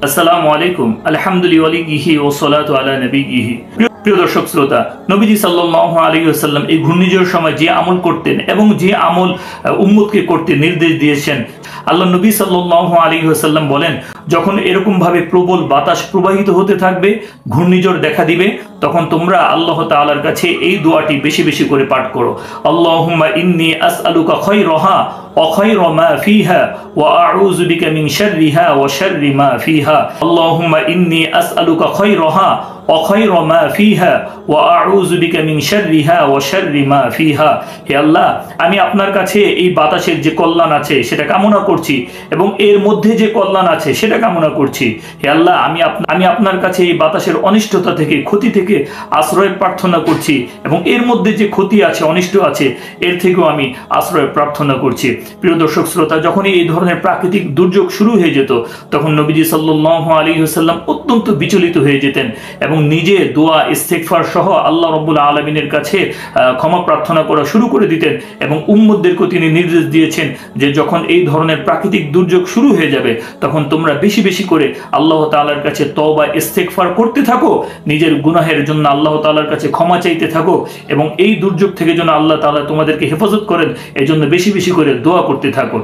আসসালামু আলাইকুম আলহামদুলিল্লাহি ওয়া সলাতু আলা নবিয়িহি। প্রিয় দর্শক শ্রোতা, নবীজি সাল্লাল্লাহু আলাইহি ওয়াসাল্লাম এই ঘূর্ণিঝড়ের সময় যে আমল করতেন এবং যে আমল উম্মতকে করতে নির্দেশ দিয়েছেন, আল্লাহ নবী সাল্লাল্লাহু আলাইহি ওয়াসাল্লাম বলেন, যখন এরকম ভাবে প্রবল বাতাস প্রবাহিত হতে থাকবে, ঘূর্ণিঝড় দেখা দিবে, তখন তোমরা আল্লাহ তাআলার কাছে এই দোয়াটি বেশি বেশি করে পাঠ করো। আল্লাহুম্মা ইন্নী আসআলুকা খায়রাহা ওয়া খায়রা মা ফিহা ওয়া আউযু বিকা মিন শাররিহা ওয়া শাররি মা ফিহা। আল্লাহুম্মা ইন্নী আসআলুকা খায়রাহা ওয়া খায়রা মা ফিহা ওয়া আউযু বিকা মিন শাররিহা ওয়া শাররি মা ফিহা। হে আল্লাহ, আমি আপনার কাছে এই বাতাসের যে কল্যাণ আছে সেটা কামনা করছি এবং এর মধ্যে যে কল্যাণ আছে সেটা কামনা করছি। হে আল্লাহ, আমি আপনার কাছে এই বাতাসের অনিষ্টতা থেকে, ক্ষতি থেকে আশ্রয় প্রার্থনা করছি এবং এর মধ্যে যে ক্ষতি আছে, অনিষ্ট আছে, এর থেকেও আমি আশ্রয় প্রার্থনা করছি। প্রিয় দর্শক শ্রোতা, যখনই এই ধরনের প্রাকৃতিক দুর্যোগ শুরু হয়ে যেত, তখন নবীজি সাল্লাল্লাহু আলাইহি ওয়াসাল্লাম অত্যন্ত বিচলিত হয়ে যেতেন এবং নিজে দোয়া ইস্তেগফার সহ আল্লাহ রাব্বুল আলামিনের কাছে ক্ষমা প্রার্থনা করা শুরু করে দিতেন এবং উম্মতদেরকে তিনি নির্দেশ দিয়েছেন যে যখন এই ধরনের প্রাকৃতিক দুর্যোগ শুরু হয়ে যাবে, তখন তোমরা বেশি বেশি করে আল্লাহ তাআলার কাছে তওবা ইস্তেগফার করতে থাকো, নিজের গুনাহের জন্য আল্লাহ তাআলার কাছে ক্ষমা চাইতে থাকো এবং এই দুর্যোগ থেকে যেন আল্লাহ তাআলা তোমাদেরকে হেফাজত করেন, এজন্য বেশি বেশি করে দোয়া করতে থাকো।